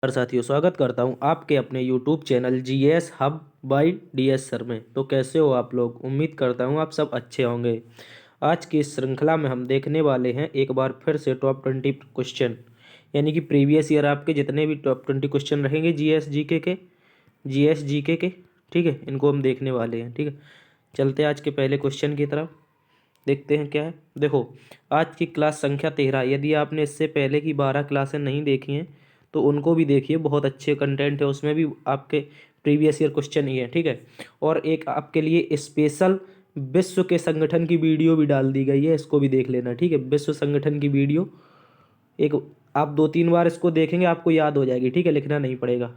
और साथियों, स्वागत करता हूं आपके अपने YouTube channel GS hub by DS sir में। तो कैसे हो आप लोग? उम्मीद करता हूं आप सब अच्छे होंगे। आज की इस श्रृंखला में हम देखने वाले हैं एक बार फिर से टॉप 20 क्वेश्चन, यानी कि प्रीवियस ईयर आपके जितने भी टॉप 20 क्वेश्चन रहेंगे जीएस जीके के, ठीक है, इनको हम देखने वाले हैं। ठीक है, चलते हैं आज के पहले क्वेश्चन की तरफ। देखते हैं क्या है। देखो, आज की क्लास संख्या 13। यदि आपने इससे पहले की 12 क्लासें नहीं देखी हैं तो उनको भी देखिए, बहुत अच्छे कंटेंट है उसमें भी, आपके प्रीवियस ईयर क्वेश्चन ही है। ठीक है, और एक आपके लिए स्पेशल विश्व के संगठन की वीडियो भी डाल दी गई है, इसको भी देख लेना। ठीक है, विश्व संगठन की वीडियो एक, आप 2-3 बार इसको देखेंगे आपको याद हो जाएगी। ठीक है, लिखना नहीं पड़ेगा।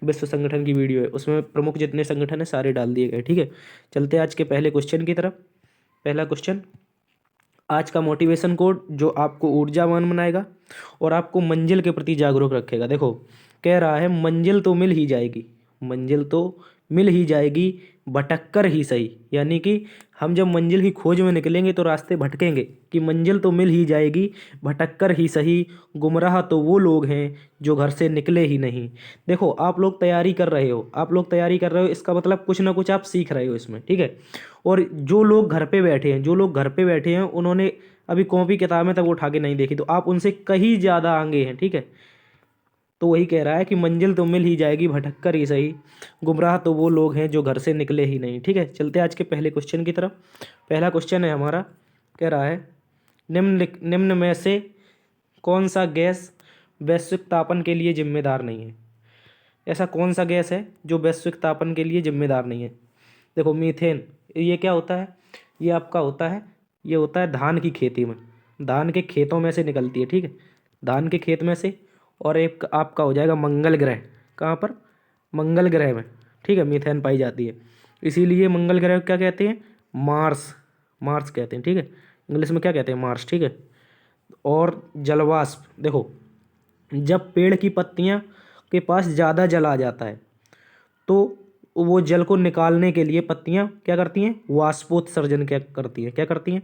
विश्व संगठन की वीडियो है, उसमें प्रमुख जितने संगठन है सारे डाल दिए गए। ठीक है, चलते हैं आज के पहले क्वेश्चन की तरफ। पहला क्वेश्चन, आज का मोटिवेशन कोड जो आपको ऊर्जावान बनाएगा और आपको मंजिल के प्रति जागरूक रखेगा। देखो, कह रहा है मंजिल तो मिल ही जाएगी, मंजिल तो मिल ही जाएगी, भटक कर ही सही। यानी कि हम जब मंजिल की खोज में निकलेंगे तो रास्ते भटकेंगे, कि मंजिल तो मिल ही जाएगी, भटक कर ही सही, गुमराह तो वो लोग हैं जो घर से निकले ही नहीं। देखो, आप लोग तैयारी कर रहे हो, इसका मतलब कुछ ना कुछ आप सीख रहे हो इसमें। ठीक है, और जो लोग घर पे बैठे हैं, उन्होंने अभी कॉपी किताबें तक उठा के नहीं देखी, तो आप उनसे कहीं ज़्यादा आगे हैं। ठीक है, तो वही कह रहा है कि मंजिल तो मिल ही जाएगी, भटक कर ही सही, गुमराह तो वो लोग हैं जो घर से निकले ही नहीं। ठीक है, चलते हैं आज के पहले क्वेश्चन की तरफ। पहला क्वेश्चन है हमारा, कह रहा है निम्न में से कौन सा गैस वैश्विक तापन के लिए जिम्मेदार नहीं है? ऐसा कौन सा गैस है जो वैश्विक तापन के लिए जिम्मेदार नहीं है? देखो, मीथेन, ये क्या होता है? ये आपका होता है, ये होता है धान की खेती में, धान के खेतों में से निकलती है। ठीक है, धान के खेत में से। और एक आपका हो जाएगा मंगल ग्रह, कहाँ पर? मंगल ग्रह में। ठीक है, मीथेन पाई जाती है, इसीलिए मंगल ग्रह को क्या कहते हैं? मार्स, मार्स कहते हैं। ठीक है, इंग्लिश में क्या कहते हैं? मार्स। ठीक है, और जलवाष्प, देखो, जब पेड़ की पत्तियां के पास ज़्यादा जल आ जाता है तो वो जल को निकालने के लिए पत्तियां क्या करती हैं? वाष्पोत्सर्जन क्या करती हैं?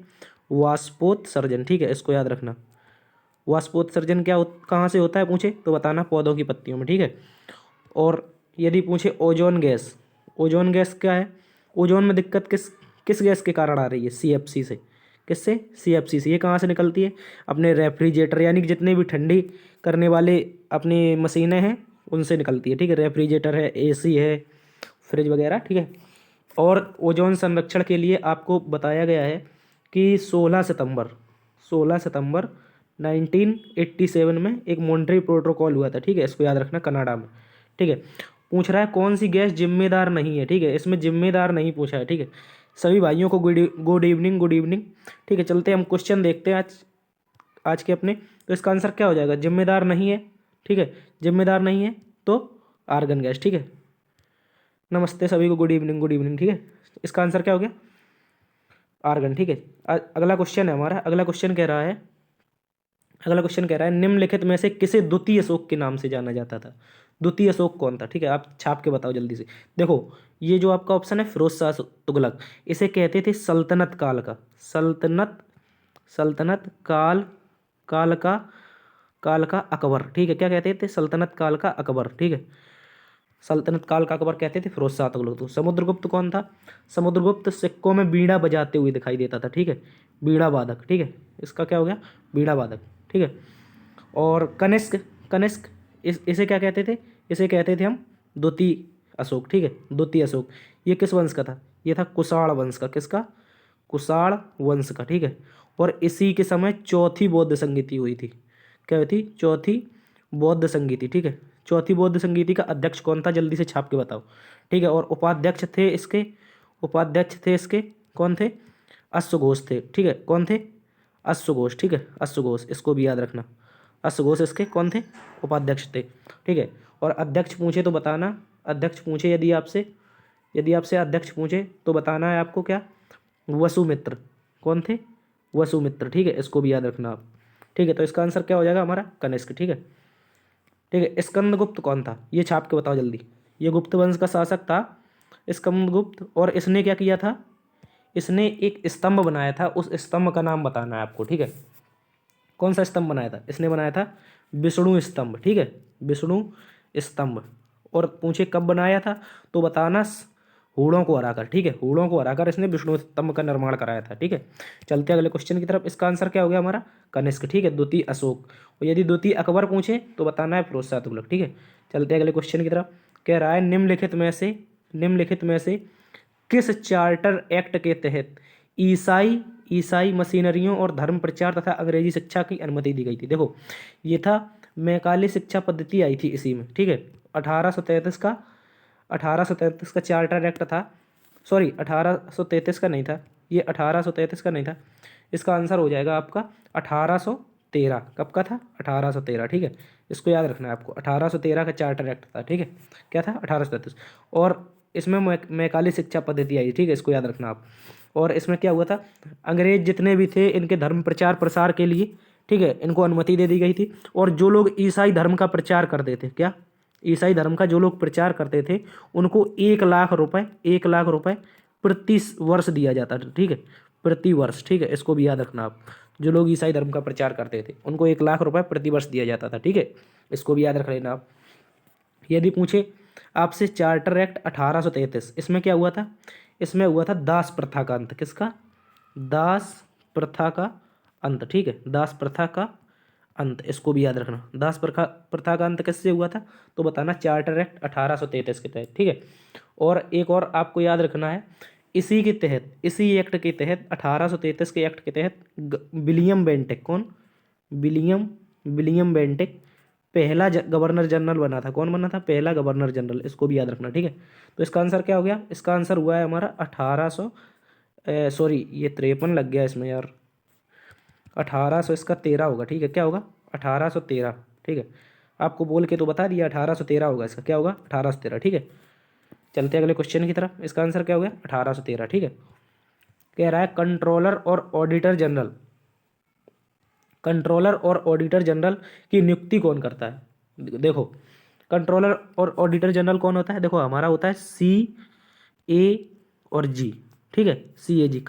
वाष्पोत्सर्जन। ठीक है, इसको याद रखना। वाष्पोत्सर्जन कहाँ से होता है पूछे तो बताना, पौधों की पत्तियों में। ठीक है, और यदि पूछे ओजोन गैस, ओजोन गैस क्या है? ओजोन में दिक्कत किस किस गैस के कारण आ रही है? सीएफसी से। किससे? सीएफसी से। ये कहाँ से निकलती है? अपने रेफ्रिजरेटर, यानी कि जितने भी ठंडी करने वाले अपनी मशीनें हैं उनसे निकलती है। ठीक है, रेफ्रिजरेटर है, एसी है, फ्रिज वगैरह। ठीक है, और ओजोन संरक्षण के लिए आपको बताया गया है कि 16 सितंबर 1987 में एक मॉन्ट्रियल प्रोटोकॉल हुआ था। ठीक है, इसको याद रखना, कनाडा में। ठीक है, पूछ रहा है कौन सी गैस जिम्मेदार नहीं है। ठीक है, इसमें जिम्मेदार नहीं पूछा है। ठीक है, सभी भाइयों को गुड इवनिंग, गुड इवनिंग। ठीक है, चलते हैं हम क्वेश्चन देखते हैं आज के अपने। तो इसका आंसर क्या हो जाएगा? जिम्मेदार नहीं है। ठीक है, जिम्मेदार नहीं है तो आर्गन गैस। ठीक है, नमस्ते सभी को, गुड इवनिंग, गुड इवनिंग। ठीक है, इसका आंसर क्या हो गया? आर्गन। ठीक है, अगला क्वेश्चन है हमारा। अगला क्वेश्चन कह रहा है निम्नलिखित में से किसे द्वितीय अशोक के नाम से जाना जाता था? द्वितीय अशोक कौन था? ठीक है, आप छाप के बताओ जल्दी से। देखो, ये जो आपका ऑप्शन है फिरोज शाह तुगलक, इसे कहते थे सल्तनत काल का, सल्तनत काल काल का काल का अकबर। ठीक है, क्या कहते थे? सल्तनत काल का अकबर। ठीक है, सल्तनत काल का अकबर कहते थे फिरोज शाह तुगलक। तो समुद्रगुप्त कौन था? समुद्रगुप्त सिक्कों में बीड़ा बजाते हुए दिखाई देता था। ठीक है, बीड़ा वादक। ठीक है, इसका क्या हो गया? बीड़ा वादक। ठीक है, और कनिष्क, कनिष्क इसे क्या कहते थे? इसे कहते थे हम द्वितीय अशोक। ठीक है, द्वितीय अशोक, ये किस वंश का था? ये था कुषाण वंश का। किसका? कुषाण वंश का। ठीक है, और इसी के समय चौथी बौद्ध संगीति हुई थी। क्या हुई थी? चौथी बौद्ध संगीति। ठीक है, चौथी बौद्ध संगीति का अध्यक्ष कौन था? जल्दी से छाप के बताओ। ठीक है, और उपाध्यक्ष थे इसके कौन थे? अश्वघोष थे। ठीक है, कौन थे? अश्वघोष। ठीक है, अश्वघोष, इसको भी याद रखना। अश्वघोष इसके कौन थे? उपाध्यक्ष थे। ठीक है, और अध्यक्ष पूछे तो बताना, अध्यक्ष पूछे यदि आपसे अध्यक्ष पूछे तो बताना है आपको क्या? वसुमित्र। कौन थे? वसुमित्र। ठीक है, इसको भी याद रखना आप। ठीक है, तो इसका आंसर क्या हो जाएगा हमारा? कनिष्क। ठीक है, ठीक है, स्कंदगुप्त कौन था? ये छाप के बताओ जल्दी। ये गुप्त वंश का शासक था स्कंदगुप्त, और इसने क्या किया था? इसने एक स्तंभ बनाया था, उस स्तंभ का नाम बताना है आपको। ठीक है, कौन सा स्तंभ बनाया था? इसने बनाया था विष्णु स्तंभ, ठीक है, विष्णु स्तंभ। और पूछे कब बनाया था, तो बताना हूणों को हराकर, ठीक है, हूणों को हराकर इसने विष्णु स्तंभ का निर्माण कराया था, ठीक है। चलते हैं अगले क्वेश्चन की तरफ। इसका आंसर क्या हो गया हमारा, कनिष्क, ठीक है। द्वितीय अशोक। और यदि द्वितीय अकबर पूछे तो बताना है फिरोज शाह तुगलक, ठीक है। चलते हैं अगले क्वेश्चन की तरफ। कह रहा है निम्नलिखित में से किस चार्टर एक्ट के तहत ईसाई मशीनरियों और धर्म प्रचार तथा अंग्रेजी शिक्षा की अनुमति दी गई थी। देखो ये था मैकाले शिक्षा पद्धति आई थी इसी में, ठीक है। 1833 का चार्टर एक्ट था, सॉरी 1833 का नहीं था, ये 1833 का नहीं था। इसका आंसर हो जाएगा आपका 1813। कब का था, 1813, ठीक है। इसको याद रखना है आपको, 1813 का चार्टर एक्ट था, ठीक है। क्या था, 1833। और इसमें मैकाले शिक्षा पद्धति आई, ठीक है, इसको याद रखना आप। और इसमें क्या हुआ था, अंग्रेज जितने भी थे इनके धर्म प्रचार प्रसार के लिए, ठीक है, इनको अनुमति दे दी गई थी। और जो लोग ईसाई धर्म का प्रचार करते थे, क्या, ईसाई धर्म का जो लोग प्रचार करते थे उनको 1 लाख रुपए प्रति वर्ष दिया जाता था, ठीक है, प्रति वर्ष, ठीक है। इसको भी याद रखना आप, जो लोग ईसाई धर्म का प्रचार करते थे उनको 1 लाख रुपए प्रति वर्ष दिया जाता था, ठीक है। इसको भी याद रख लेना आप। यदि पूछे आपसे चार्टर एक्ट 1833, इसमें क्या हुआ था, इसमें हुआ था दास प्रथा का अंत। किसका, दास प्रथा का अंत, ठीक है, दास प्रथा का अंत। इसको भी याद रखना, दास प्रथा का अंत किससे हुआ था, तो बताना चार्टर एक्ट 1833 के तहत, ठीक है। और एक और आपको याद रखना है, इसी के तहत, इसी एक्ट के तहत 1833 के एक्ट के तहत विलियम बेंटिक, कौन, विलियम बेंटिक पहला गवर्नर जनरल बना था। कौन बना था, पहला गवर्नर जनरल। इसको भी याद रखना, ठीक है। तो इसका आंसर क्या हो गया, इसका आंसर हुआ है हमारा 1800, सॉरी ये 53 लग गया इसमें यार, 1800 इसका 13 होगा, ठीक है। क्या होगा, 1813, ठीक है। आपको बोल के तो बता दिया 1813 होगा, इसका क्या होगा, 1813, ठीक है। चलते हैं अगले क्वेश्चन की तरफ। इसका आंसर क्या हो गया, 1813, ठीक है। कह रहा है कंट्रोलर और ऑडिटर जनरल की नियुक्ति कौन करता है। देखो कंट्रोलर और ऑडिटर जनरल कौन होता है, देखो हमारा होता है CAG, ठीक है, CAG,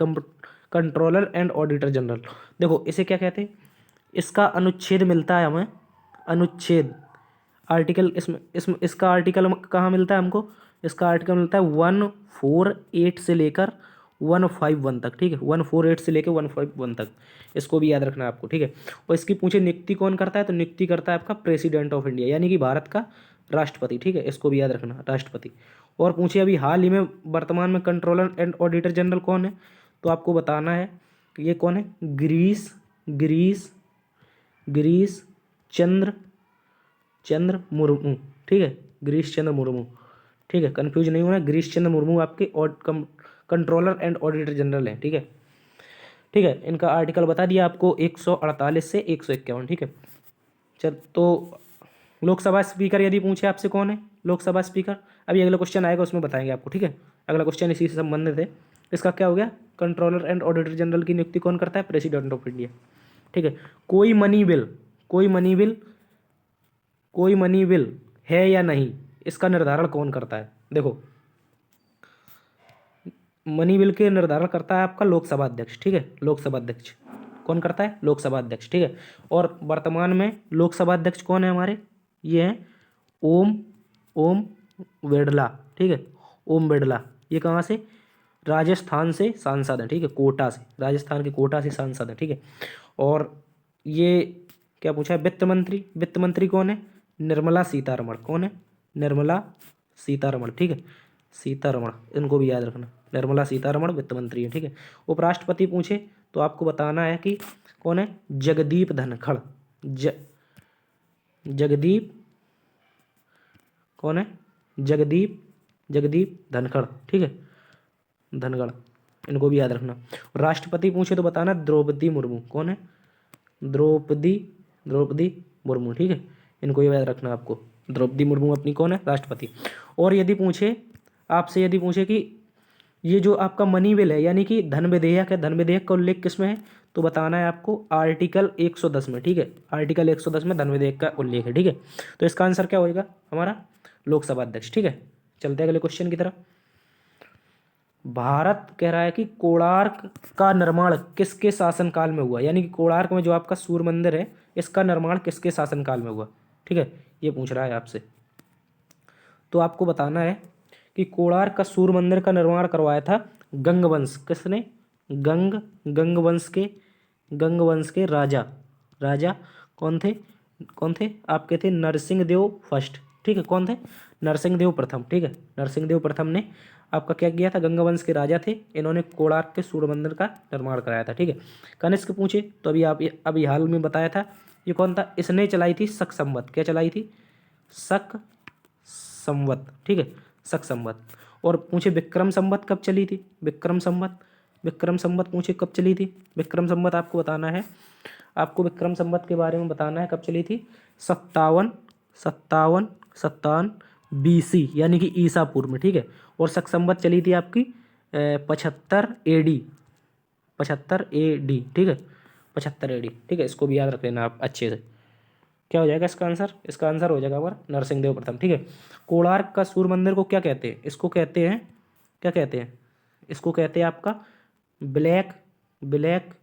controller and auditor general. देखो इसे क्या कहते हैं, इसका अनुच्छेद मिलता है हमें, अनुच्छेद, आर्टिकल, इसमें इसका आर्टिकल कहाँ मिलता है हमको, इसका आर्टिकल मिलता है 148 से लेकर 151 तक, ठीक है, 148 से लेकर 151 तक। इसको भी याद रखना है आपको, ठीक है। और इसकी पूछे नियुक्ति कौन करता है, तो नियुक्ति करता है आपका प्रेसिडेंट ऑफ इंडिया, यानी कि भारत का राष्ट्रपति, ठीक है। इसको भी याद रखना, राष्ट्रपति। और पूछे अभी हाल ही में वर्तमान में कंट्रोलर एंड ऑडिटर जनरल कौन है, तो आपको बताना है कि ये कौन है, गिरीश चंद्र मुर्मू, ठीक है, गिरीश चंद्र मुर्मू, ठीक है, कंफ्यूज नहीं होना, गिरीश चंद्र मुर्मू आपके कंट्रोलर एंड ऑडिटर जनरल हैं, ठीक है, ठीक है। इनका आर्टिकल बता दिया आपको 148 से 151, ठीक है। चल तो लोकसभा स्पीकर यदि पूछे आपसे कौन है लोकसभा स्पीकर, अभी अगला क्वेश्चन आएगा उसमें बताएंगे आपको, ठीक है। अगला क्वेश्चन इसी से संबंधित है। इसका क्या हो गया, कंट्रोलर एंड ऑडिटर जनरल की नियुक्ति कौन करता है, प्रेसिडेंट ऑफ इंडिया, ठीक है। कोई मनी बिल है या नहीं, इसका निर्धारण कौन करता है। देखो मनी बिल के निर्धारण करता है आपका लोकसभा अध्यक्ष, ठीक है, लोकसभा अध्यक्ष कौन करता है, लोकसभा अध्यक्ष, ठीक है। और वर्तमान में लोकसभा अध्यक्ष कौन है हमारे, ये हैं ओम बिड़ला, ठीक है, ओम बिड़ला। ये कहाँ से, राजस्थान से सांसद है, ठीक है, कोटा से, राजस्थान के कोटा से सांसद है, ठीक है। और ये क्या पूछा है, वित्त मंत्री कौन है, निर्मला सीतारमण। कौन है, निर्मला सीतारमण, ठीक है, सीतारमण, इनको भी याद रखना, निर्मला सीतारमण वित्त मंत्री है, ठीक है। उपराष्ट्रपति पूछे तो आपको बताना है कि कौन है, जगदीप धनखड़, जगदीप कौन है, जगदीप धनखड़, ठीक है, धनखड़, इनको भी याद रखना। राष्ट्रपति पूछे तो बताना द्रौपदी मुर्मू। कौन है, द्रौपदी मुर्मू, ठीक है, इनको भी याद रखना आपको, द्रौपदी मुर्मू अपनी कौन है, राष्ट्रपति। और यदि पूछे आपसे, यदि पूछे कि ये जो आपका मनी बिल है यानी कि धन विधेयक है, धन विधेयक का उल्लेख किसमें है, तो बताना है आपको आर्टिकल 110 में, ठीक है, आर्टिकल 110 में धन विधेयक का उल्लेख है, ठीक है। तो इसका आंसर क्या होएगा हमारा, लोकसभा अध्यक्ष, ठीक है। चलते हैं अगले क्वेश्चन की तरफ। भारत कह रहा है कि कोणार्क का निर्माण किसके शासनकाल में हुआ, यानी कि कोणार्क में जो आपका सूर्य मंदिर है इसका निर्माण किसके शासनकाल में हुआ। ठीक है, ये पूछ रहा है आपसे। तो आपको बताना है कि कोणार्क का सूर्य मंदिर का निर्माण करवाया था गंगवंश। किसने? गंगवंश के राजा राजा कौन थे? कौन थे आपके? थे नरसिंह देव फर्स्ट। ठीक है, कौन थे? नरसिंह देव प्रथम। ठीक है, नरसिंह देव प्रथम ने आपका क्या किया था? गंगवंश के राजा थे, इन्होंने कोणार्क के सूर्य मंदिर का निर्माण कराया था। ठीक है, कनिष्क पूछे तो अभी हाल में बताया था, ये कौन था? इसने चलाई थी शक संवत। क्या चलाई थी? शक संवत। ठीक है, शक संवत। और पूछे विक्रम संवत कब चली थी? विक्रम संवत पूछे कब चली थी? विक्रम संवत आपको बताना है, आपको विक्रम संवत के बारे में बताना है कब चली थी। 57 BC यानी कि ईसा पूर्व में। ठीक है, और शक संवत चली थी आपकी 75 AD। ठीक है, 75 AD। ठीक है, इसको भी याद रख लेना आप अच्छे से। क्या हो जाएगा इसका आंसर? इसका आंसर हो जाएगा हमारा नरसिंह देव प्रथम। ठीक है, कोणार्क का सूर्य मंदिर को क्या कहते हैं? इसको कहते हैं, क्या कहते हैं? इसको कहते हैं आपका ब्लैक ब्लैक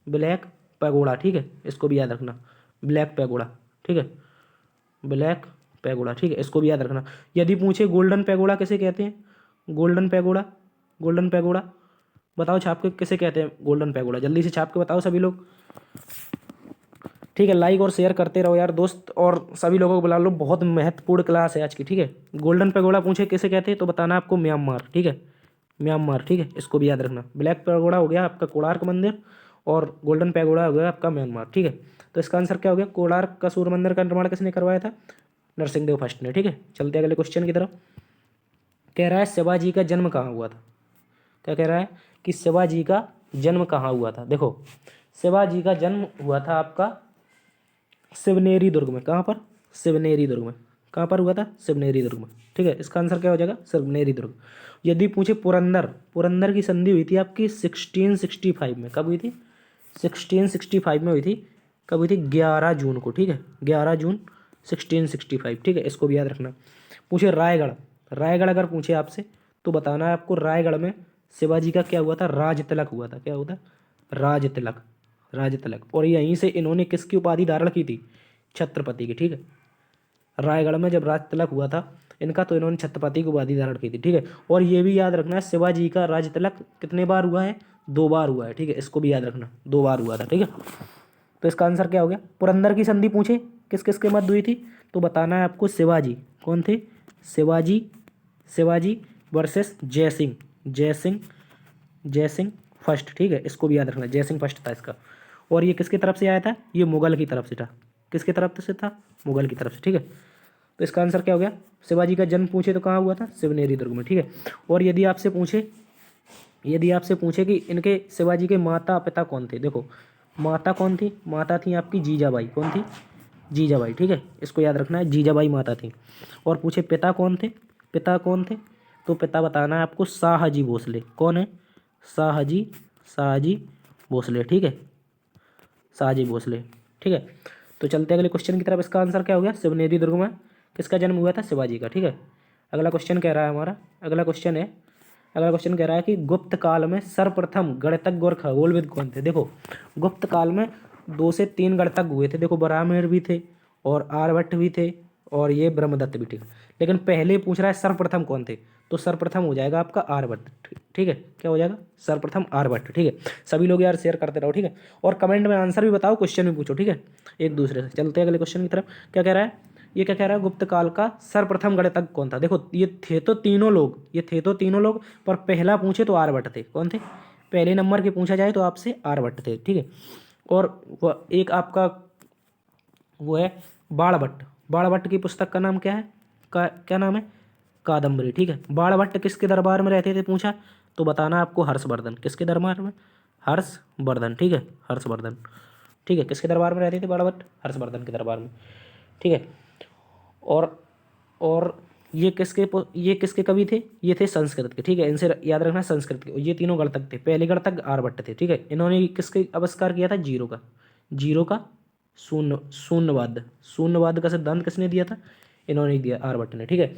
ब्लैक पैगोडा। ठीक है, इसको भी याद रखना, ब्लैक पैगोडा। ठीक है, ब्लैक पैगोडा। ठीक है, इसको भी याद रखना। यदि पूछे गोल्डन पैगोडा किसे कहते हैं? गोल्डन पैगोडा बताओ छाप के, किसे कहते हैं गोल्डन पैगोडा? जल्दी से छाप के बताओ सभी लोग। ठीक है, लाइक और शेयर करते रहो यार दोस्त, और सभी लोगों को बुला लो, बहुत महत्वपूर्ण क्लास है आज की। ठीक है, गोल्डन पैगोडा पूछे किसे कहते हैं तो बताना आपको म्यांमार। ठीक है, म्यांमार। ठीक है, इसको भी याद रखना। ब्लैक पैगोडा हो गया आपका कोणार्क मंदिर, और गोल्डन पैगोडा हो गया आपका म्यांमार। ठीक है, तो इसका आंसर क्या हो गया? कोणार्क का सूर्य मंदिर का निर्माण किसने करवाया था? नरसिंह देव फर्स्ट ने। ठीक है, चलते अगले क्वेश्चन की तरफ। कह रहा है शिवाजी का जन्म कहाँ हुआ था? क्या कह रहा है कि शिवाजी का जन्म कहाँ हुआ था? देखो, शिवाजी का जन्म हुआ था आपका शिवनेरी दुर्ग में। कहाँ पर? शिवनेरी दुर्ग में। कहाँ पर हुआ था? शिवनेरी दुर्ग में। ठीक है, इसका आंसर क्या हो जाएगा? शिवनेरी दुर्ग। यदि पूछे पुरंदर की संधि हुई थी आपकी 1665 में। कब हुई थी? 1665 में हुई थी। कब हुई थी? 11 जून को। ठीक है, 11 जून 1665। ठीक है, इसको भी याद रखना। पूछे रायगढ़ अगर पूछे आपसे तो बताना है आपको रायगढ़ में शिवाजी का क्या हुआ था? राज तिलक हुआ था। क्या हुआ था? राज तिलक। और यहीं से इन्होंने किसकी उपाधि धारण की थी? छत्रपति की। ठीक है, रायगढ़ में जब राज तिलक हुआ था इनका तो इन्होंने छत्रपति की उपाधि धारण की थी। ठीक है, और ये भी याद रखना है शिवाजी का राज तिलक कितने बार हुआ है? 2 बार हुआ है। ठीक है, इसको भी याद रखना, 2 बार हुआ था। ठीक है, तो इसका आंसर क्या हो गया? पुरंदर की संधि पूछे किस किस के मध्य हुई थी तो बताना है आपको शिवाजी। कौन थे? Shivaji versus Jaisingh first. ठीक है, इसको भी याद रखना, जयसिंह फर्स्ट था इसका। और ये किसकी तरफ से आया था? ये मुगल की तरफ से था। किसकी तरफ से था? मुगल की तरफ से। ठीक है, तो इसका आंसर क्या हो गया? शिवाजी का जन्म पूछे तो कहाँ हुआ था? शिवनेरी दुर्ग में। ठीक है, और यदि आपसे पूछे कि इनके शिवाजी के माता पिता कौन थे, देखो माता कौन थी? माता थी आपकी जीजाबाई। कौन थी? जीजाबाई। ठीक है, इसको याद रखना है, जीजाबाई माता थी। और पूछे पिता कौन थे? तो पिता बताना है आपको शाहजी भोसले। कौन है? शाहजी भोसले। ठीक है, शाहजी भोसले। ठीक है, तो चलते अगले क्वेश्चन की तरफ। इसका आंसर क्या हो गया? शिवनेरी दुर्ग में किसका जन्म हुआ था? शिवाजी का। ठीक है, अगला क्वेश्चन कह रहा है हमारा, अगला क्वेश्चन कह रहा है कि गुप्त काल में सर्वप्रथम गणितज्ञ और खगोलविद कौन थे? देखो, गुप्त काल में 2 से 3 गणितज्ञ हुए थे। देखो, बराहमिर भी थे और आर्यभट्ट भी थे और ये ब्रह्मदत्त भी थे। लेकिन पहले पूछ रहा है सर्वप्रथम कौन थे, तो सर्वप्रथम हो जाएगा आपका आर्यभट्ट। ठीक है, क्या हो जाएगा? सर्वप्रथम आर्यभट्ट। ठीक है, सभी लोग यार शेयर करते रहो। ठीक है, और कमेंट में आंसर भी बताओ, क्वेश्चन भी पूछो। ठीक है, एक दूसरे से। चलते हैं अगले क्वेश्चन की तरफ। क्या कह रहा है? ये क्या कह रहा है? गुप्त काल का सर्वप्रथम गणितज्ञ कौन था? देखो, ये थे तो तीनों लोग, पर पहला पूछे तो आर्यभट्ट थे। कौन थे? पहले नंबर के पूछा जाए तो आपसे आर्यभट्ट थे। ठीक है, और वह एक आपका वो है बाणभट्ट की पुस्तक का नाम क्या है? क्या नाम है? कादम्बरी। ठीक है, बाणभट्ट किसके दरबार में रहते थे पूछा तो बताना आपको हर्षवर्धन। किसके दरबार में? हर्षवर्धन। ठीक है, हर्षवर्धन। ठीक है, किसके दरबार में रहते थे बाणभट्ट? हर्षवर्धन के दरबार में। ठीक है, और और ये किसके कवि थे? ये थे संस्कृत के। ठीक है, इनसे याद रखना संस्कृत के। ये तीनों गणितज्ञ थे। पहले गणितज्ञ आर्यभट्ट थे। ठीक है, इन्होंने किसके आविष्कार किया था? जीरो का शून्यवाद का सिद्धांत किसने दिया था? इन्होंने दिया, आर्यभट्ट ने। ठीक है,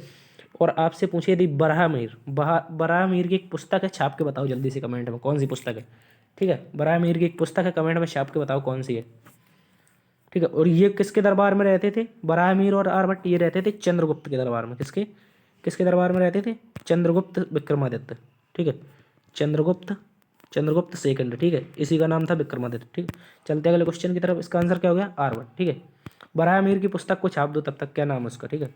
और आपसे पूछे यदि बराहमीर की एक पुस्तक है, छाप के बताओ जल्दी से कमेंट में कौन सी पुस्तक है। ठीक है, बराहमीर की एक पुस्तक है, कमेंट में छाप के बताओ कौन सी है। ठीक है, और ये किसके दरबार में रहते थे, बराहमीर और आर्यभट्ट ये रहते थे चंद्रगुप्त के दरबार में। किसके किसके दरबार में रहते थे, चंद्रगुप्त विक्रमादित्य। ठीक है, चंद्रगुप्त चंद्रगुप्त सेकंड। ठीक है, इसी का नाम था विक्रमादित्य। ठीक है, चलते अगले क्वेश्चन की तरफ। इसका आंसर क्या हो गया, आर्यभट्ट। ठीक है, बराहमीर की पुस्तक को छाप दो तब तक, क्या नाम है उसका। ठीक है,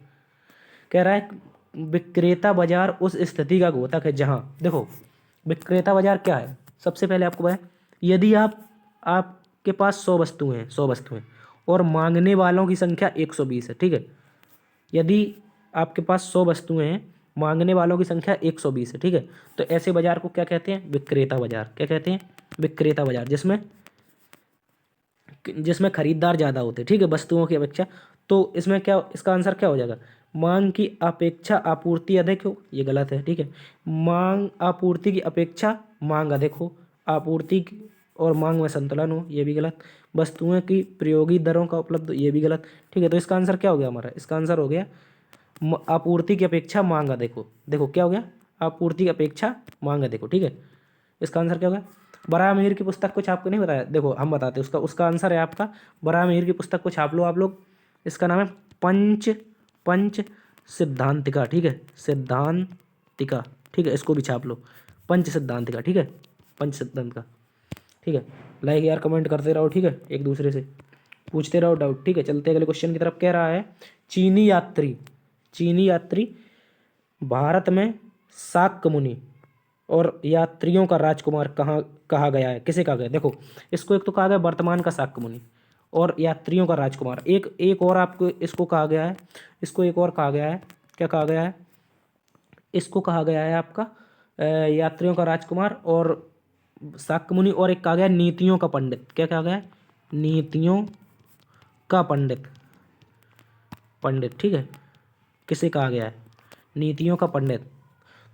कह रहा है विक्रेता बाजार उस स्थिति का घोतक है जहां, देखो विक्रेता बाजार क्या है, सबसे पहले आपको बताएं, यदि आपके पास 100 वस्तुएं और मांगने वालों की संख्या 120 है। ठीक है, यदि आपके पास 100 वस्तुएं हैं, मांगने वालों की संख्या 120 है। ठीक है, तो ऐसे बाजार को क्या कहते हैं, विक्रेता बाजार। क्या कहते हैं, विक्रेता बाजार, जिसमें जिसमें खरीदार ज़्यादा होते हैं। ठीक है, वस्तुओं की अपेक्षा। तो इसमें क्या, इसका आंसर क्या हो जाएगा, मांग की अपेक्षा आपूर्ति अधिक हो, ये गलत है। ठीक है, मांग आपूर्ति की अपेक्षा मांग अधिक हो, और मांग में संतुलन हो, ये भी गलत। वस्तुओं की प्रयोगी दरों का उपलब्ध, ये भी गलत। ठीक है, तो इसका आंसर क्या हो गया हमारा, इसका आंसर हो गया आपूर्ति की अपेक्षा मांग अधिक हो। देखो क्या हो गया, आपूर्ति की अपेक्षा मांग अधिक हो। ठीक है, इसका आंसर क्या होगा, बराहमीर की पुस्तक को छाप के नहीं बताया, देखो हम बताते हैं उसका उसका आंसर है आपका, बराहमीर की पुस्तक को छाप लो आप लोग। इसका नाम है पंच पंच सिद्धांतिका। ठीक है, सिद्धांतिका। ठीक है, इसको भी छाप लो, पंच सिद्धांतिका। ठीक है, पंच सिद्धांतिका। ठीक है, लाइक यार कमेंट करते रहो। ठीक है, एक दूसरे से पूछते रहो डाउट। ठीक है, चलते अगले क्वेश्चन की तरफ। कह रहा है चीनी यात्री भारत में शाक्य मुनि और यात्रियों का राजकुमार कहाँ कहा गया है, किसे कहा गया। देखो इसको एक तो कहा गया वर्तमान का शाक्य मुनि, और यात्रियों का राजकुमार, एक एक और आपको इसको कहा गया है, इसको एक और कहा गया है, क्या कहा गया है, इसको कहा गया है आपका यात्रियों का राजकुमार और शाक्य मुनि, और एक कहा गया है नीतियों का पंडित। क्या कहा गया है, नीतियों का पंडित। पंडित, ठीक है, किसे कहा गया है, नीतियों का पंडित।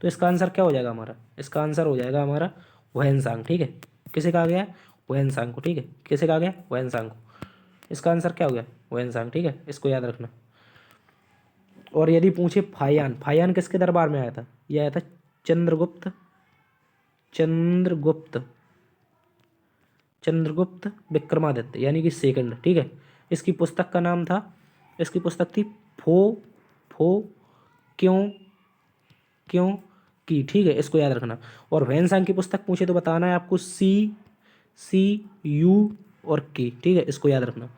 तो इसका आंसर क्या हो जाएगा हमारा, इसका आंसर हो जाएगा हमारा वहनसांग। ठीक है, किसे कहा गया है, वहनसांग को। ठीक है, किसे कहा गया, वहनसांग को। इसका आंसर क्या हो गया, वहनसांग। ठीक है, इसको याद रखना। और यदि पूछे फायान, फायान किसके दरबार में आया था, यह आया था चंद्रगुप्त चंद्रगुप्त चंद्रगुप्त विक्रमादित्य, यानी कि सेकंड। ठीक है, इसकी पुस्तक का नाम था, इसकी पुस्तक थी फो फो क्यों क्यों की। ठीक है, इसको याद रखना। और वहनसांग की पुस्तक पूछे तो बताना है आपको सी यू और की। ठीक है, इसको याद रखना।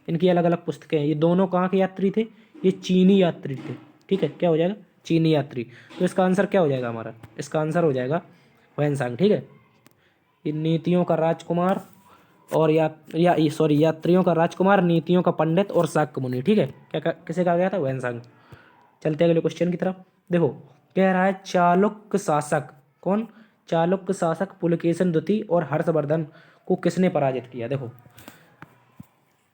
इनकी अलग अलग पुस्तकें हैं। ये दोनों कहाँ के यात्री थे, ये चीनी यात्री थे। ठीक है, क्या हो जाएगा, चीनी यात्री। तो इसका आंसर क्या हो जाएगा हमारा, इसका आंसर हो जाएगा वहनसांग। ठीक है, ये नीतियों का राजकुमार और यात्रियों का राजकुमार, नीतियों का पंडित और शाक्य मुनि। ठीक है, किसे कहा गया था, वहनसांग। चलते अगले क्वेश्चन की तरफ। देखो कह रहा है चालुक्य शासक, कौन, चालुक्य शासक पुलकेशिन द्वितीय और हर्षवर्धन को किसने पराजित किया। देखो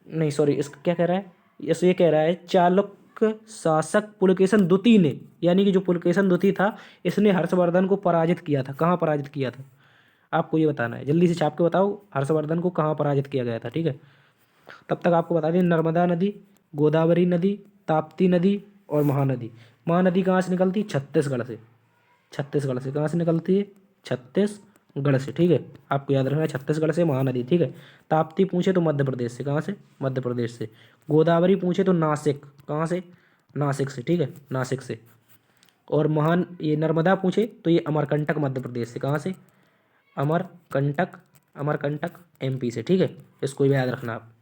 नहीं सॉरी, इसका क्या कह रहा है, ये कह रहा है चालुक्य शासक पुलकेशिन द्वितीय ने, यानी कि जो पुलकेशिन द्वितीय था, इसने हर्षवर्धन को पराजित किया था। कहाँ पराजित किया था, आपको ये बताना है, जल्दी से छाप के बताओ हर्षवर्धन को कहाँ पराजित किया गया था। ठीक है, तब तक आपको बता दें नर्मदा नदी, गोदावरी नदी, ताप्ती नदी और महानदी। महानदी कहाँ से निकलती है, छत्तीसगढ़ से। छत्तीसगढ़ से कहाँ से निकलती है, छत्तीसगढ़ से। ठीक है, आपको याद रखना है छत्तीसगढ़ से महानदी। ठीक है, ताप्ती पूछे तो मध्य प्रदेश से, कहाँ से, मध्य प्रदेश से। गोदावरी पूछे तो नासिक, कहाँ से, नासिक से। ठीक है, नासिक से। और ये नर्मदा पूछे तो ये अमरकंटक मध्य प्रदेश से, कहाँ से, अमरकंटक अमरकंटक एमपी से। ठीक है, इसको भी याद रखना आप।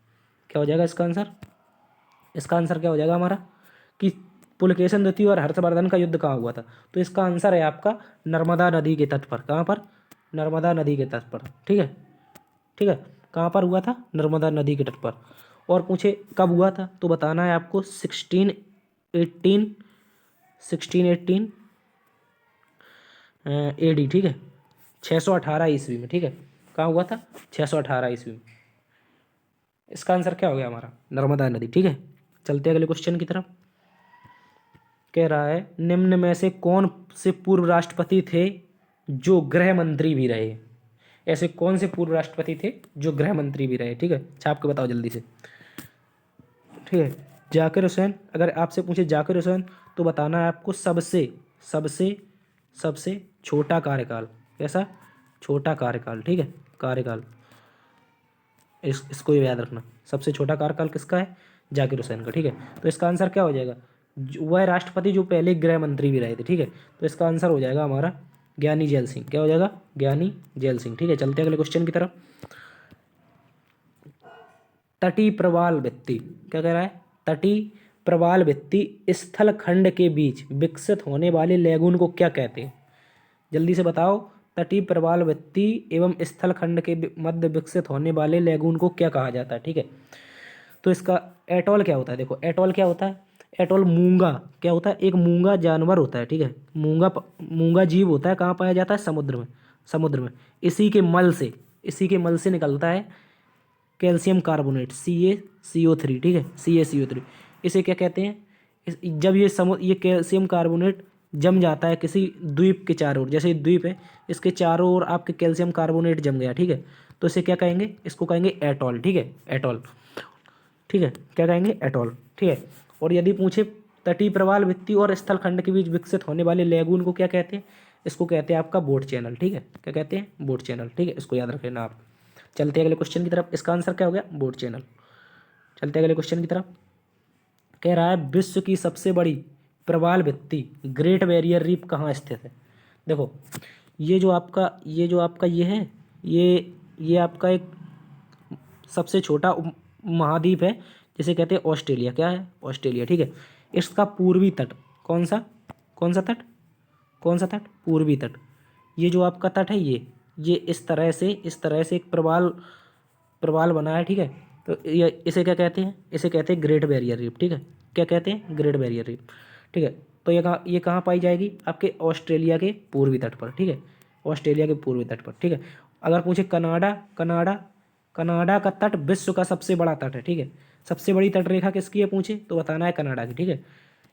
क्या हो जाएगा इसका आंसर, इसका आंसर क्या हो जाएगा हमारा, कि पुलकेशिन द्वितीय और हर्षवर्धन का युद्ध कहाँ हुआ था। तो इसका आंसर है आपका नर्मदा नदी के तट पर। कहाँ पर, नर्मदा नदी के तट पर। ठीक है, ठीक है, कहाँ पर हुआ था, नर्मदा नदी के तट पर। और पूछे कब हुआ था, तो बताना है आपको 1618 AD। ठीक है, 618 ईस्वी में। ठीक है, कहाँ हुआ था, 618 ईस्वी में। इसका आंसर क्या हो गया हमारा, नर्मदा नदी। ठीक है, चलते अगले क्वेश्चन की तरफ। कह रहा है निम्न में से कौन से पूर्व राष्ट्रपति थे जो गृह मंत्री भी रहे। ऐसे कौन से पूर्व राष्ट्रपति थे जो गृह मंत्री भी रहे। ठीक है, छाप के बताओ जल्दी से। ठीक है, जाकिर हुसैन, अगर आपसे पूछे जाकिर हुसैन तो बताना है आपको सबसे सबसे सबसे छोटा कार्यकाल। कैसा? छोटा कार्यकाल, ठीक है, कार्यकाल। इसको याद रखना, सबसे छोटा कार्यकाल किसका है? जाकिर हुसैन का, ठीक है। तो इसका आंसर क्या हो जाएगा? वह राष्ट्रपति जो पहले गृह मंत्री भी रहे थे, ठीक है। तो इसका आंसर हो जाएगा हमारा ज्ञानी जैल सिंह। क्या हो जाएगा? ज्ञानी जैल सिंह, ठीक है। चलते हैं अगले क्वेश्चन की तरफ। तटीय प्रवाल भित्ति, क्या कह रहा है? तटीय प्रवाल भित्ति स्थल खंड के बीच विकसित होने वाले लैगून को क्या कहते हैं? जल्दी से बताओ। तटीय प्रवाल भित्ति एवं स्थल खंड के मध्य विकसित होने वाले लैगून को क्या कहा जाता है? ठीक है। तो इसका एटॉल क्या होता है? देखो एटॉल क्या होता है? एटॉल मूंगा क्या होता है? एक मूंगा जानवर होता है, ठीक है। मूंगा जीव होता है। कहाँ पाया जाता है? समुद्र में। समुद्र में। इसी के मल से निकलता है कैल्शियम कार्बोनेट CaCO3, ठीक है, CaCO3। इसे क्या कहते हैं? जब ये कैल्शियम कार्बोनेट जम जाता है किसी द्वीप के चारों ओर, जैसे द्वीप है इसके चारों ओर आपके कैल्शियम कार्बोनेट जम गया, ठीक है, तो इसे क्या कहेंगे? इसको कहेंगे एटॉल, ठीक है, एटॉल, ठीक है। क्या कहेंगे? एटॉल, ठीक है। और यदि पूछे तटीय प्रवाल भित्ति और स्थल खंड के बीच विकसित होने वाले लैगून को क्या कहते हैं? इसको कहते हैं आपका बोट चैनल, ठीक है। क्या कहते हैं? बोट चैनल, ठीक है। इसको याद रख लेना आप। चलते हैं अगले क्वेश्चन की तरफ। इसका आंसर क्या हो गया? Boat channel. चलते हैं अगले क्वेश्चन की तरफ। कह रहा है विश्व की सबसे बड़ी प्रवाल भित्ति ग्रेट बैरियर रीफ कहाँ स्थित है? देखो ये जो आपका ये है, ये आपका एक सबसे छोटा महाद्वीप है जिसे कहते हैं ऑस्ट्रेलिया। क्या है? ऑस्ट्रेलिया, ठीक है। इसका पूर्वी तट कौन सा? कौन सा तट? कौन सा तट? पूर्वी तट। ये जो आपका तट है ये इस तरह से एक प्रवाल प्रवाल बना है, ठीक है। तो ये इसे क्या कहते हैं? इसे कहते हैं ग्रेट बैरियर रीफ, ठीक है। क्या कहते हैं? ग्रेट बैरियर रीफ, ठीक है। तो ये कहाँ पाई जाएगी? आपके ऑस्ट्रेलिया के पूर्वी तट पर, ठीक है। ऑस्ट्रेलिया के पूर्वी तट पर, ठीक है। अगर पूछे कनाडा कनाडा कनाडा का तट विश्व का सबसे बड़ा तट है, ठीक है। सबसे बड़ी तट रेखा किसकी है पूछे तो बताना है कनाडा की, ठीक है।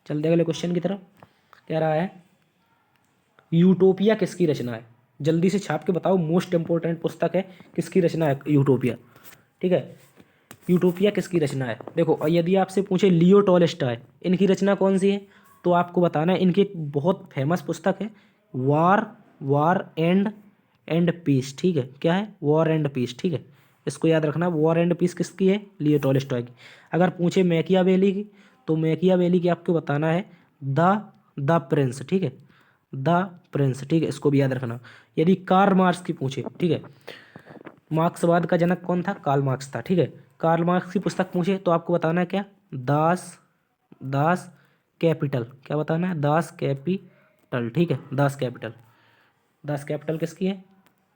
चलते अगले क्वेश्चन की तरफ। कह रहा है यूटोपिया किसकी रचना है? जल्दी से छाप के बताओ। मोस्ट इंपोर्टेंट पुस्तक है, किसकी रचना है यूटोपिया, ठीक है। यूटोपिया किसकी रचना है? देखो यदि आपसे पूछे लियो टॉलस्टॉय, इनकी रचना कौन सी है तो आपको बताना है। इनकी एक बहुत फेमस पुस्तक है वार वार एंड पीस, ठीक है। क्या है? वॉर एंड पीस, ठीक है। इसको याद रखना। वॉर एंड पीस किसकी है? लियो टॉलस्टॉय की। अगर पूछे मैकियावेली की तो मैकियावेली की आपको बताना है द प्रिंस, ठीक है, द प्रिंस, ठीक है। इसको भी याद रखना। यदि कार्ल मार्क्स की पूछे, ठीक है, मार्क्सवाद का जनक कौन था? कार्ल मार्क्स था, ठीक है। कार्ल मार्क्स की पुस्तक पूछे तो आपको बताना है क्या? दास दास कैपिटल। क्या बताना है? दास कैपिटल, ठीक है, दास कैपिटल। दास कैपिटल किसकी है?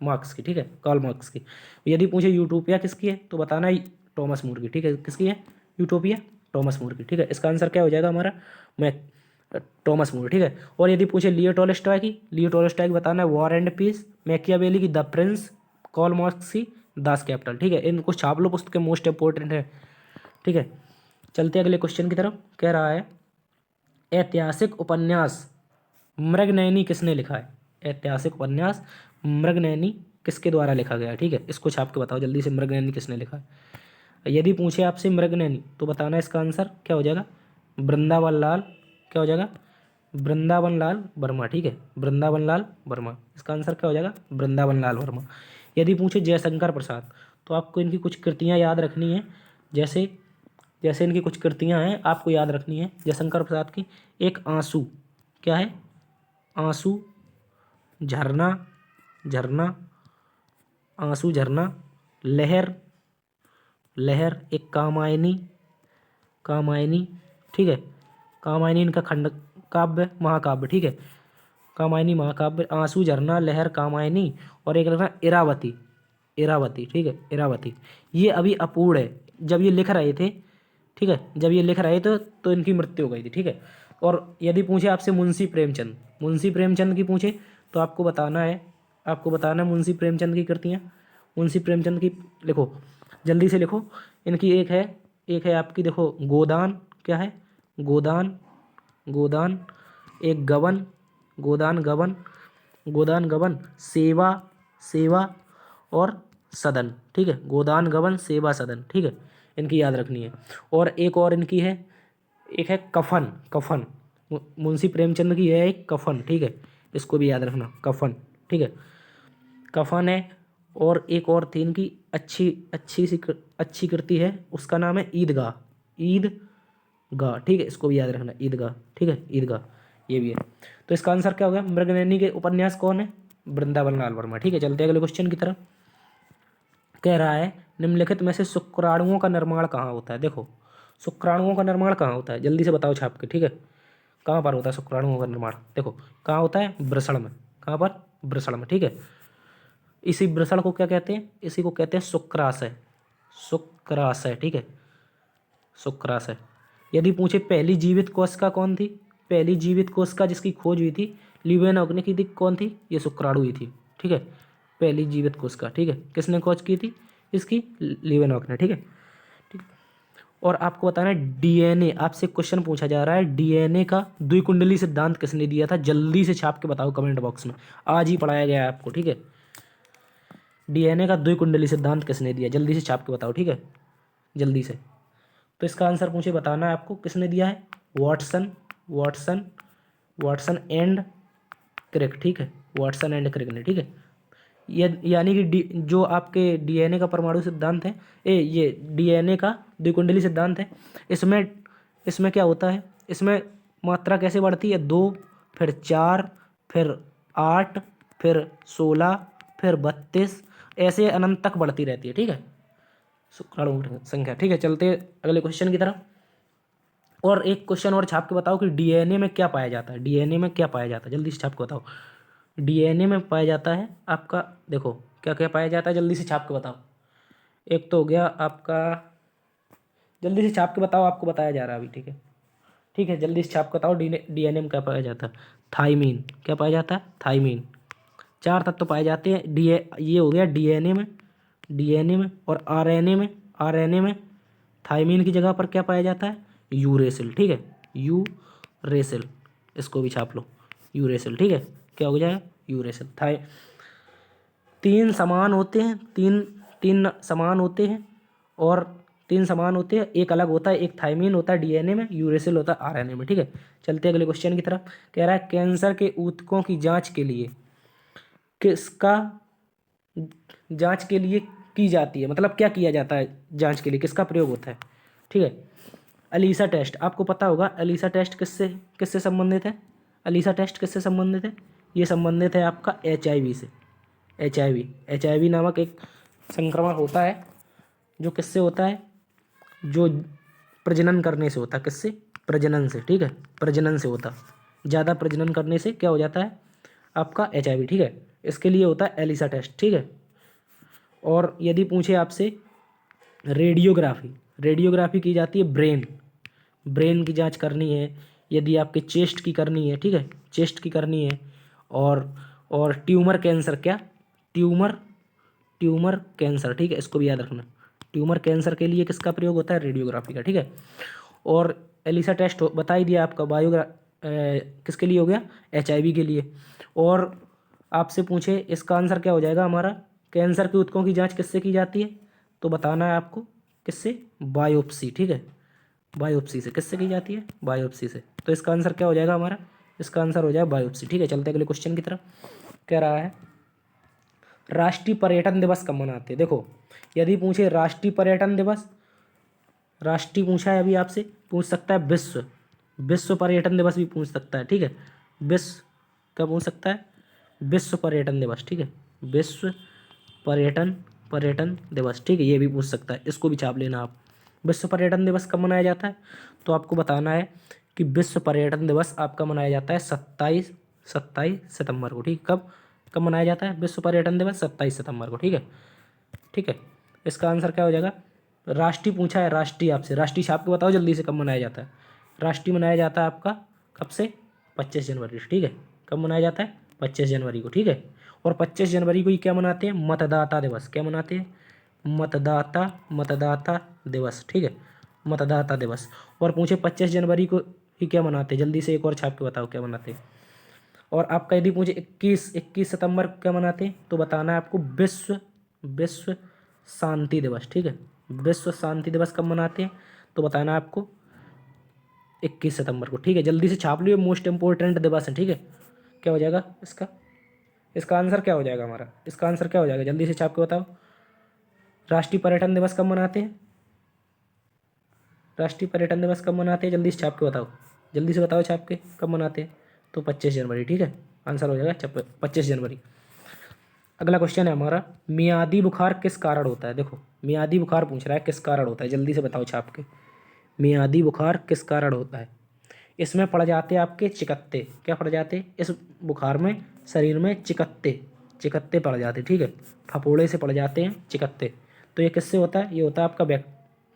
मार्क्स की, ठीक है, कार्ल मार्क्स की। यदि पूछे यूटोपिया किसकी है तो बताना है टॉमस मूर की, ठीक है। किसकी है यूटोपिया? टॉमस मूर की, ठीक है। इसका आंसर क्या हो जाएगा हमारा? मैं टॉमस मूर, ठीक है। और यदि पूछे लियो टॉलस्टॉय की बताना है वॉर एंड पीस, मैकियावेली की द प्रिंस, कार्ल मार्क्स की दास कैपिटल, ठीक है। इनको छाप लो, पुस्तकें मोस्ट इंपोर्टेंट है, ठीक है। चलते अगले क्वेश्चन की तरफ। कह रहा है ऐतिहासिक उपन्यास मृगनयनी किसने लिखा है? ऐतिहासिक उपन्यास मृगनयनी किसके द्वारा लिखा गया है? ठीक है, इसको छाप के बताओ जल्दी से, मृगनयनी किसने लिखा है। यदि पूछे आपसे मृगनयनी तो बताना इसका आंसर क्या हो जाएगा? वृंदावन लाल, क्या हो जाएगा? वृंदावन लाल वर्मा, ठीक है, वृंदावन लाल वर्मा। इसका आंसर क्या हो जाएगा? वृंदावन लाल वर्मा। यदि पूछे जयशंकर प्रसाद तो आपको इनकी कुछ कृतियाँ याद रखनी है। जैसे जैसे इनकी कुछ कृतियाँ हैं आपको याद रखनी है जयशंकर प्रसाद की। एक आंसू, क्या है? आंसू, झरना, झरना, आंसू, झरना, लहर, लहर, एक कामायनी, कामायनी, ठीक है। कामायनी इनका खंड काव्य महाकाव्य, ठीक है। कामायनी महाकाव्य, आंसू, झरना, लहर, कामायनी। और एक लिखना इरावती, इरावती, ठीक है, इरावती। ये अभी अपूर्ण है जब ये लिख रहे थे, ठीक है, जब ये लिख रहे थे तो इनकी मृत्यु हो गई थी, ठीक है। और यदि पूछे आपसे मुंशी प्रेमचंद की पूछे तो आपको बताना है मुंशी प्रेमचंद की कृतियाँ। मुंशी प्रेमचंद की लिखो, जल्दी से लिखो। इनकी एक है आपकी, देखो, गोदान, क्या है? गोदान, गोदान, एक गबन, गोदान गबन, गोदान गबन, सेवा, सेवा और सदन, ठीक है। गोदान गबन, सेवा, सदन, ठीक है। इनकी याद रखनी है। और एक और इनकी है एक है कफन, कफन मुंशी प्रेमचंद की है एक कफन, ठीक है, इसको भी याद रखना, कफन, ठीक है, कफन है। और एक और थी इनकी अच्छी अच्छी कृति है, उसका नाम है ईदगाह, ईदगाह, ठीक है, इसको भी याद रखना, ईदगाह, ठीक है, ईदगाह, ये भी है। तो इसका आंसर क्या हो गया? मृगनयनी के उपन्यास कौन है? वृंदावन लाल वर्मा, ठीक है। चलते हैं अगले क्वेश्चन की तरफ। कह रहा है निम्नलिखित में से शुक्राणुओं का निर्माण कहाँ होता है? देखो, शुक्राणुओं का निर्माण कहाँ होता है, जल्दी से बताओ छाप के, ठीक है। कहाँ पर होता है शुक्राणुओं का निर्माण? देखो कहाँ होता है, वृषण में। कहाँ पर? वृषण में, ठीक है। इसी वृषण को क्या कहते हैं? इसी को कहते हैं शुक्राशय, शुक्राशय, ठीक है, शुक्राशय। यदि पूछे पहली जीवित कोशिका कौन थी? पहली जीवित कोशिका जिसकी खोज हुई थी लिवेनॉक ने की थी, कौन थी? ये शुक्राणु ही थी, ठीक है, पहली जीवित कोशिका, ठीक है। किसने खोज की थी इसकी? लिवेनॉक ने, ठीक है। और आपको बताना है डीएनए, आपसे क्वेश्चन पूछा जा रहा है डीएनए का द्विकुंडली सिद्धांत किसने दिया था? जल्दी से छाप के बताओ कमेंट बॉक्स में, आज ही पढ़ाया गया है आपको, ठीक है। डीएनए का द्विकुंडली सिद्धांत किसने दिया? जल्दी से छाप के बताओ, ठीक है, जल्दी से। तो इसका आंसर मुझे बताना है आपको, किसने दिया है? Watson, Watson, Watson and Crick, ठीक है, वाटसन एंड क्रिक ने, ठीक है। यानी कि जो आपके डीएनए का परमाणु सिद्धांत है, ये डीएनए का द्विकुंडली सिद्धांत है, इसमें इसमें क्या होता है, इसमें मात्रा कैसे बढ़ती है? 2, फिर 4, फिर 8, फिर 16, फिर 32, ऐसे अनंत तक बढ़ती रहती है, ठीक है, शुक्राणु की संख्या, ठीक है। चलते अगले क्वेश्चन की तरफ। और एक क्वेश्चन और छाप के बताओ कि डीएनए में क्या पाया जाता है? डीएनए में क्या पाया जाता है? जल्दी से छाप के बताओ। डीएनए में पाया जाता है आपका, देखो क्या क्या पाया जाता है, जल्दी से छाप के बताओ। एक तो हो गया आपका, जल्दी से छाप के बताओ, आपको बताया जा रहा है अभी, ठीक है, ठीक है, जल्दी से छाप के बताओ। डीएनए में क्या पाया जाता है? थाइमीन, क्या पाया जाता है? थाइमीन। 4 तत्व पाए जाते हैं ये हो गया डीएनए में, डीएनए में। और आरएनए में, आरएनए में थाइमीन की जगह पर क्या पाया जाता है? यूरेसिल, ठीक है, यूरेसिल, इसको भी छाप लो, यूरेसिल, ठीक है, क्या हो जाएगा? यूरेसिल। थाई 3 समान होते हैं, तीन तीन समान होते हैं, और 3 समान होते हैं, एक अलग होता है, एक थाइमीन होता है डीएनए में, यूरेसिल होता है आरएनए में, ठीक है। चलते हैं अगले क्वेश्चन की तरफ। कह रहा है कैंसर के ऊतकों की जांच के लिए किसका जांच के लिए की जाती है, मतलब क्या किया जाता है जांच के लिए, किसका प्रयोग होता है, ठीक है। अलीसा टेस्ट, आपको पता होगा अलीसा टेस्ट किससे किससे संबंधित है? अलीसा टेस्ट किससे संबंधित है? ये संबंधित है आपका एचआईवी से। एचआईवी नामक एक संक्रमण होता है, जो किससे होता है? जो प्रजनन करने से होता है, किससे? प्रजनन से, ठीक है, प्रजनन से होता, ज़्यादा प्रजनन करने से क्या हो जाता है आपका? एचआईवी, ठीक है। इसके लिए होता है एलिसा टेस्ट, ठीक है। और यदि पूछे आपसे रेडियोग्राफी, रेडियोग्राफी की जाती है ब्रेन, ब्रेन की जांच करनी है, यदि आपके चेस्ट की करनी है, ठीक है, चेस्ट की करनी है। और ट्यूमर कैंसर, क्या? ट्यूमर ट्यूमर कैंसर, ठीक है, इसको भी याद रखना। ट्यूमर कैंसर के लिए किसका प्रयोग होता है? रेडियोग्राफी का, ठीक है। और एलिसा टेस्ट बता ही दिया आपका, किसके लिए हो गया? एचआईवी के लिए। और आपसे पूछे इसका आंसर क्या हो जाएगा हमारा? कैंसर के ऊतकों की जांच किससे की जाती है? तो बताना है आपको, किससे? बायोप्सी, ठीक है, बायोप्सी से। किससे की जाती है? बायोप्सी से। तो इसका आंसर क्या हो जाएगा हमारा? इसका आंसर हो जाएगा बायोप्सी, ठीक है। चलते अगले क्वेश्चन की तरफ। कह रहा है राष्ट्रीय पर्यटन दिवस कब मनाते हैं? देखो, यदि पूछे राष्ट्रीय पर्यटन दिवस, राष्ट्रीय पूछा है अभी आपसे, पूछ सकता है विश्व, विश्व पर्यटन दिवस भी पूछ सकता है, ठीक है, विश्व क्या पूछ सकता है? विश्व पर्यटन दिवस, ठीक है, विश्व पर्यटन पर्यटन दिवस, ठीक है, ये भी पूछ सकता है, इसको भी छाप लेना आप। विश्व पर्यटन दिवस कब मनाया जाता है? तो आपको बताना है कि विश्व पर्यटन दिवस आपका मनाया जाता है 27 सितंबर को, ठीक। कब कब मनाया जाता है विश्व पर्यटन दिवस? 27 सितंबर को, ठीक है, ठीक है। इसका आंसर क्या हो जाएगा? राष्ट्रीय पूछा है, राष्ट्रीय आपसे, राष्ट्रीय छाप के बताओ जल्दी से, कब मनाया जाता है? राष्ट्रीय मनाया जाता है आपका कब से? 25 जनवरी से, ठीक है। कब मनाया जाता है? 25 जनवरी को, ठीक है। और 25 जनवरी को ही क्या मनाते हैं? मतदाता दिवस। क्या मनाते हैं? मतदाता दिवस, ठीक है, मतदाता दिवस। और पूछे 25 जनवरी को ही क्या मनाते हैं? जल्दी से एक और छाप के बताओ क्या मनाते हैं। और आपका यदि मुझे 21 सितंबर को क्या मनाते हैं, तो बताना है आपको विश्व विश्व शांति दिवस, ठीक है। विश्व शांति दिवस कब मनाते हैं, तो बताना है आपको 21 सितंबर को, ठीक है। जल्दी से छाप लियो, मोस्ट इंपॉर्टेंट दिवस है, ठीक है। क्या हो जाएगा इसका, इसका आंसर क्या हो जाएगा हमारा, इसका आंसर क्या हो जाएगा, जल्दी से छाप के बताओ। राष्ट्रीय पर्यटन दिवस कब मनाते हैं, राष्ट्रीय पर्यटन दिवस कब मनाते हैं, जल्दी से छाप के बताओ, जल्दी से बताओ छाप के कब मनाते हैं। तो 25 जनवरी, ठीक है। आंसर हो जाएगा 25 जनवरी। अगला क्वेश्चन है हमारा, मियादी बुखार किस कारण होता है। देखो मियादी बुखार पूछ रहा है किस कारण होता है, जल्दी से बताओ छाप के। मियादी बुखार किस कारण होता है। इसमें पड़ जाते हैं आपके चिकत्ते, क्या पड़ जाते हैं इस बुखार में, शरीर में चिकत्ते, चिकत्ते पड़ जाते हैं, ठीक है। फफोड़े से पड़ जाते हैं चिकत्ते। तो ये किससे होता है, ये होता है आपका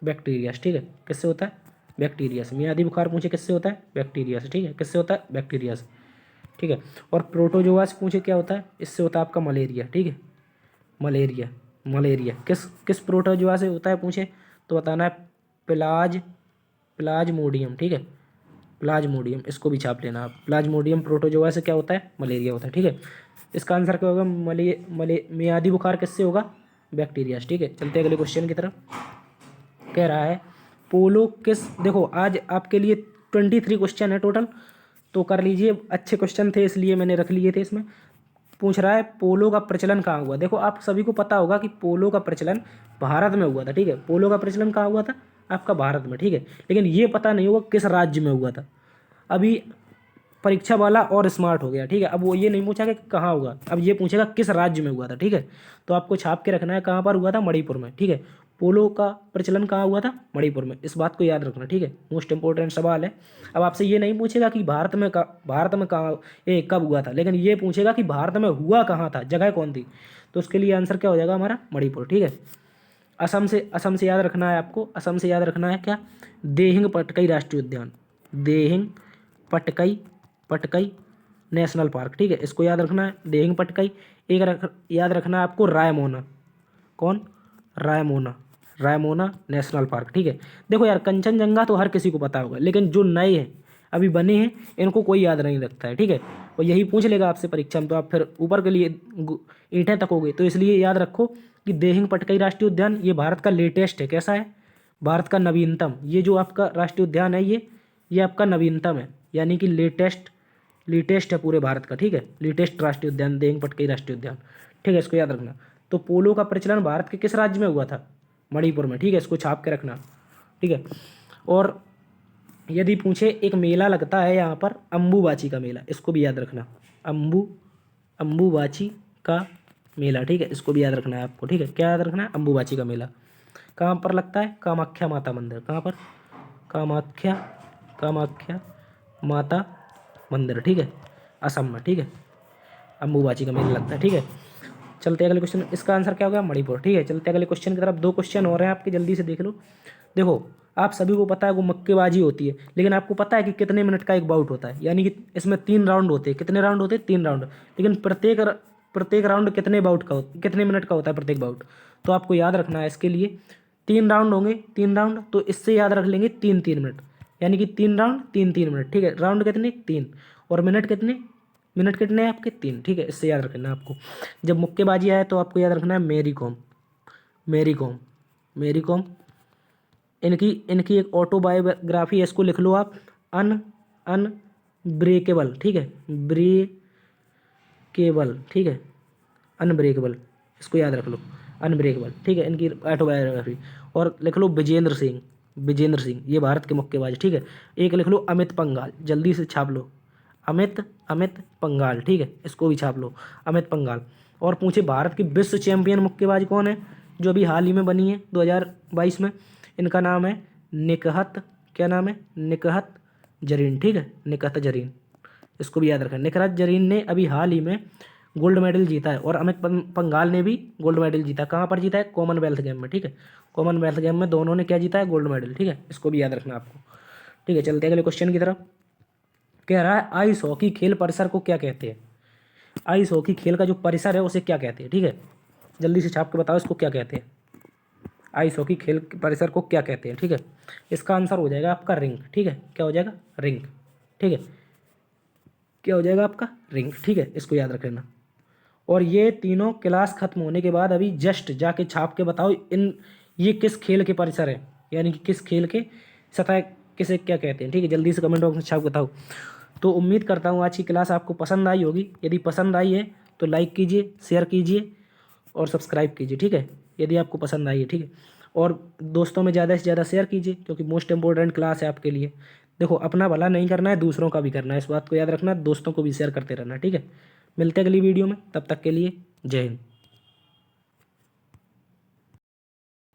बैक्टीरिया से, ठीक है। किससे होता है, बैक्टीरिया से। मियादी बुखार पूछे किससे होता है, बैक्टीरिया से, ठीक है। किससे होता है, बैक्टीरिया से, ठीक है। और प्रोटोजोआ से पूछे क्या होता है, इससे होता है आपका मलेरिया, ठीक है। मलेरिया, मलेरिया किस किस प्रोटोजोआ से होता है पूछे तो बताना है प्लाज्मोडियम, ठीक है। प्लाज्मोडियम, इसको भी छाप लेना आप। प्लाज्मोडियम प्रोटोजोआ से क्या होता है, मलेरिया होता है, ठीक है। इसका आंसर क्या होगा, मले मले मियादी बुखार किससे होगा, बैक्टीरिया से, ठीक है। चलते हैं अगले क्वेश्चन की तरफ। कह रहा है पोलो किस, देखो आज आपके लिए 23 क्वेश्चन है टोटल, तो कर लीजिए, अच्छे क्वेश्चन थे इसलिए मैंने रख लिए थे इसमें। पूछ रहा है पोलो का प्रचलन कहाँ हुआ। देखो आप सभी को पता होगा कि पोलो का प्रचलन भारत में हुआ था, ठीक है। पोलो का प्रचलन कहाँ हुआ था, आपका भारत में, ठीक है। लेकिन ये पता नहीं होगा किस राज्य में हुआ था। अभी परीक्षा वाला और स्मार्ट हो गया, ठीक है। अब वो ये नहीं पूछा कि कहाँ हुआ, अब ये पूछेगा किस राज्य में हुआ था, ठीक है। तो आपको छाप के रखना है कहाँ पर हुआ था, मणिपुर में, ठीक है। पोलो का प्रचलन कहाँ हुआ था, मणिपुर में, इस बात को याद रखना, ठीक है। मोस्ट इंपॉर्टेंट सवाल है। अब आपसे ये नहीं पूछेगा कि भारत में कहाँ ये कब हुआ था, लेकिन ये पूछेगा कि भारत में हुआ कहाँ था, जगह कौन थी। तो उसके लिए आंसर क्या हो जाएगा हमारा, मणिपुर, ठीक है। असम से याद रखना है आपको, असम से याद रखना है क्या, देहिंग पटकई राष्ट्रीय उद्यान, देहिंग पटकई पटकई नेशनल पार्क, ठीक है। इसको याद रखना है, देहिंग पटकई। याद रखना है आपको रायमोना, कौन, रायमोना, रायमोना नेशनल पार्क, ठीक है। देखो यार कंचनजंगा तो हर किसी को पता होगा, लेकिन जो नए हैं अभी बने हैं इनको कोई याद नहीं रखता है, ठीक है। और यही पूछ लेगा आपसे परीक्षा में, तो आप फिर ऊपर के लिए ईंटें तकोगे। तो इसलिए याद रखो कि देहिंग पटकई राष्ट्रीय उद्यान ये भारत का लेटेस्ट है, कैसा है, भारत का नवीनतम। ये जो आपका राष्ट्रीय उद्यान है ये आपका नवीनतम है, यानी कि लेटेस्ट, लेटेस्ट है पूरे भारत का, ठीक है। लेटेस्ट राष्ट्रीय उद्यान देहिंग पटकई राष्ट्रीय उद्यान, ठीक है। इसको याद रखना। तो पोलो का प्रचलन भारत के किस राज्य में हुआ था, मणिपुर में, ठीक है। इसको छाप के रखना, ठीक है। और यदि पूछे एक मेला लगता है यहाँ पर अम्बुबाची का मेला, इसको भी याद रखना, अम्बुबाची का मेला, ठीक है। इसको भी याद रखना है आपको, ठीक है। क्या याद रखना है, अम्बुबाची का मेला कहाँ पर लगता है, कामाख्या माता मंदिर, कहाँ पर, कामाख्या कामाख्या माता मंदिर, ठीक है, असम में, ठीक है। अम्बुबाची का मेला लगता है, ठीक है। चलते अगले क्वेश्चन, इसका आंसर क्या होगा, मणिपुर, ठीक है। चलते अगले क्वेश्चन की तरफ, 2 क्वेश्चन हो रहे हैं आपके, जल्दी से देख लो। देखो आप सभी को पता है वो मुक्केबाजी होती है, लेकिन आपको पता है कि कितने मिनट का एक बाउट होता है, यानी कि इसमें 3 राउंड होते हैं। कितने राउंड होते हैं, 3 राउंड। लेकिन प्रत्येक राउंड कितने मिनट का होता है प्रत्येक बाउट। तो आपको याद रखना है इसके लिए 3 राउंड होंगे, 3 राउंड, तो इससे याद रख लेंगे 3-3 मिनट, यानी कि 3 राउंड 3-3 मिनट, ठीक है। राउंड कितने, 3, और मिनट कितने, मिनट कितने हैं आपके 3, ठीक है। इससे याद रखना है आपको। जब मुक्केबाजी आए तो आपको याद रखना है मैरी कॉम, मैरी कॉम, मैरी कॉम। इनकी इनकी एक ऑटोबायोग्राफी है, इसको लिख लो आप, अन अनब्रेकेबल, ठीक है, ब्रेकेबल, ठीक है, अनब्रेकेबल, इसको याद रख लो, अनब्रेकेबल, ठीक है। इनकी ऑटोबायोग्राफी। और लिख लो विजेंद्र सिंह, विजेंद्र सिंह ये भारत के मुक्केबाज, ठीक है। एक लिख लो अमित पंघाल, जल्दी से छाप लो, अमित अमित पंघाल, ठीक है। इसको भी छाप लो, अमित पंघाल। और पूछे भारत की विश्व चैंपियन मुक्केबाज कौन है, जो अभी हाल ही में बनी है 2022 में, इनका नाम है निकहत, क्या नाम है, निकहत जरीन, ठीक है, निकहत जरीन। इसको भी याद रखें, निकहत जरीन ने अभी हाल ही में गोल्ड मेडल जीता है, और अमित पंघाल ने भी गोल्ड मेडल जीता। कहाँ पर जीता है, कॉमनवेल्थ गेम में, ठीक है। कॉमनवेल्थ गेम में दोनों ने क्या जीता है, गोल्ड मेडल, ठीक है। इसको भी याद रखना आपको, ठीक है। चलते हैं अगले क्वेश्चन की तरफ। कह रहा है आइस हॉकी खेल परिसर को क्या कहते हैं, आइस हॉकी खेल का जो परिसर है उसे क्या कहते हैं, ठीक है। जल्दी से छाप के बताओ इसको क्या कहते हैं, आइस हॉकी खेल के परिसर को क्या कहते हैं, ठीक है। इसका आंसर हो जाएगा आपका रिंग, ठीक है। क्या हो जाएगा, रिंग, ठीक है। क्या हो जाएगा आपका, रिंग, ठीक है। इसको याद रख लेना। और ये तीनों क्लास खत्म होने के बाद अभी जस्ट जाके छाप के बताओ इन ये किस खेल के परिसर है, यानी कि किस खेल के सतह किसे क्या कहते हैं, ठीक है। जल्दी से कमेंट बॉक्स में छाप बताओ। तो उम्मीद करता हूँ आज की क्लास आपको पसंद आई होगी। यदि पसंद आई है तो लाइक कीजिए, शेयर कीजिए और सब्सक्राइब कीजिए, ठीक है, यदि आपको पसंद आई है, ठीक है। और दोस्तों में ज़्यादा से ज़्यादा शेयर कीजिए, क्योंकि मोस्ट इंपॉर्टेंट क्लास है आपके लिए। देखो, अपना भला नहीं करना है, दूसरों का भी करना है, इस बात को याद रखना। दोस्तों को भी शेयर करते रहना, ठीक है। मिलते हैं अगली वीडियो में, तब तक के लिए जय हिंद।